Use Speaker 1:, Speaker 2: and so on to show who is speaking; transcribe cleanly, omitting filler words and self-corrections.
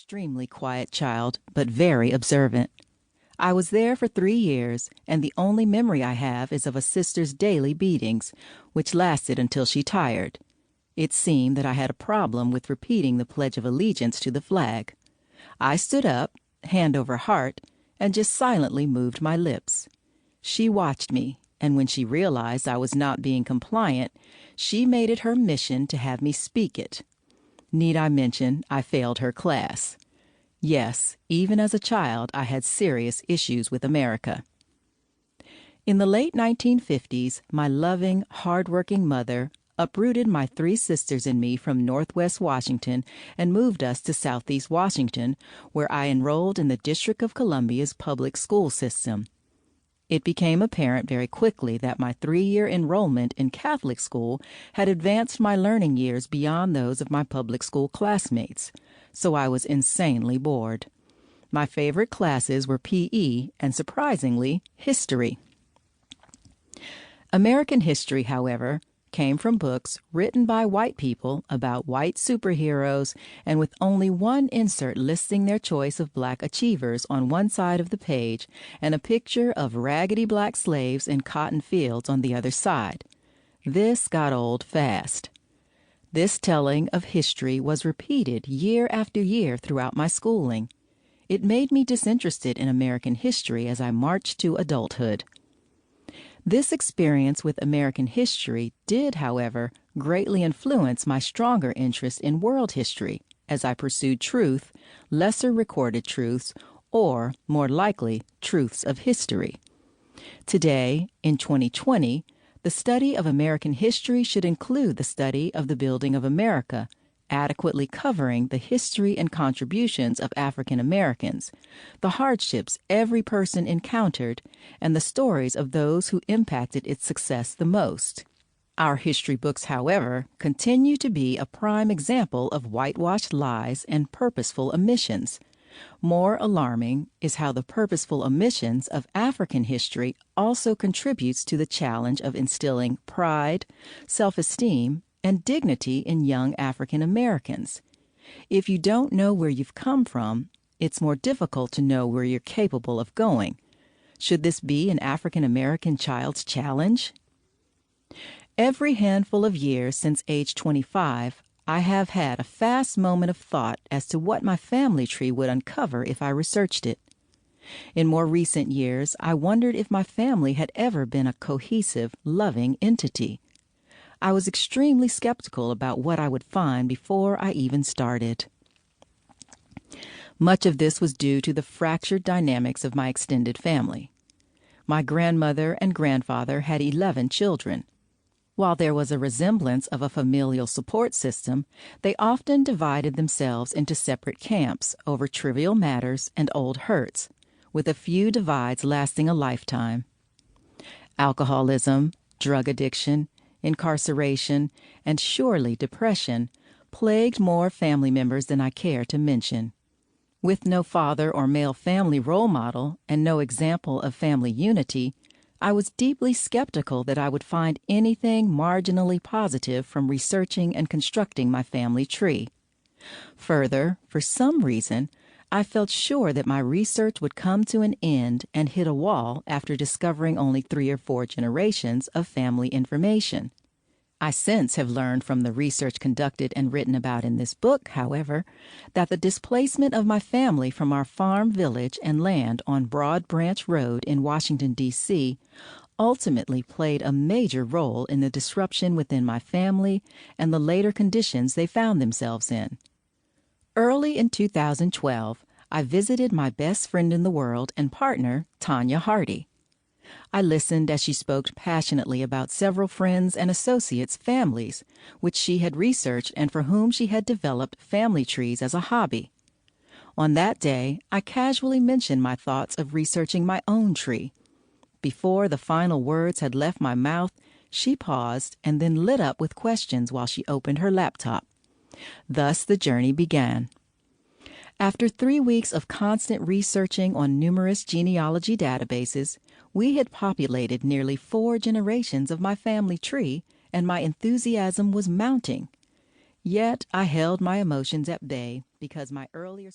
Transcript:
Speaker 1: extremely quiet child, but very observant. I was there for 3 years, and the only memory I have is of a sister's daily beatings, which lasted until she tired. It seemed that I had a problem with repeating the Pledge of Allegiance to the flag. I stood up, hand over heart, and just silently moved my lips. She watched me, and when she realized I was not being compliant, she made it her mission to have me speak it. Need I mention I failed her class? Yes, even as a child, I had serious issues with America. In the late 1950s, my loving, hard-working mother uprooted my 3 sisters and me from Northwest Washington and moved us to Southeast Washington, where I enrolled in the District of Columbia's public school system. It became apparent very quickly that my 3-year enrollment in Catholic school had advanced my learning years beyond those of my public school classmates, so I was insanely bored. My favorite classes were PE and, surprisingly, history. American history, however, came from books written by white people about white superheroes and with only one insert listing their choice of black achievers on one side of the page and a picture of raggedy black slaves in cotton fields on the other side. This got old fast. This telling of history was repeated year after year throughout my schooling. It made me disinterested in American history as I marched to adulthood. This experience with American history did, however, greatly influence my stronger interest in world history as I pursued truth, lesser recorded truths, or, more likely, truths of history. Today, in 2020, the study of American history should include the study of the building of America, adequately covering the history and contributions of African Americans, the hardships every person encountered, and the stories of those who impacted its success the most. Our history books, however, continue to be a prime example of whitewashed lies and purposeful omissions. More alarming is how the purposeful omissions of African history also contributes to the challenge of instilling pride, self-esteem, and dignity in young African Americans. If you don't know where you've come from, it's more difficult to know where you're capable of going. Should this be an African American child's challenge? Every handful of years since age 25, I have had a fast moment of thought as to what my family tree would uncover if I researched it. In more recent years, I wondered if my family had ever been a cohesive, loving entity. I was extremely skeptical about what I would find before I even started. Much of this was due to the fractured dynamics of my extended family. My grandmother and grandfather had 11 children. While there was a resemblance of a familial support system, they often divided themselves into separate camps over trivial matters and old hurts, with a few divides lasting a lifetime. Alcoholism, drug addiction, incarceration, and surely depression plagued more family members than I care to mention. With no father or male family role model and no example of family unity, I was deeply skeptical that I would find anything marginally positive from researching and constructing my family tree. Further, for some reason, I felt sure that my research would come to an end and hit a wall after discovering only 3 or 4 generations of family information. I since have learned from the research conducted and written about in this book, however, that the displacement of my family from our farm village and land on Broad Branch Road in Washington, D.C., ultimately played a major role in the disruption within my family and the later conditions they found themselves in. Early in 2012, I visited my best friend in the world and partner, Tanya Hardy. I listened as she spoke passionately about several friends and associates' families, which she had researched and for whom she had developed family trees as a hobby. On that day, I casually mentioned my thoughts of researching my own tree. Before the final words had left my mouth, she paused and then lit up with questions while she opened her laptop. Thus the journey began. After 3 weeks of constant researching on numerous genealogy databases, we had populated nearly 4 generations of my family tree, and my enthusiasm was mounting. Yet I held my emotions at bay because my earlier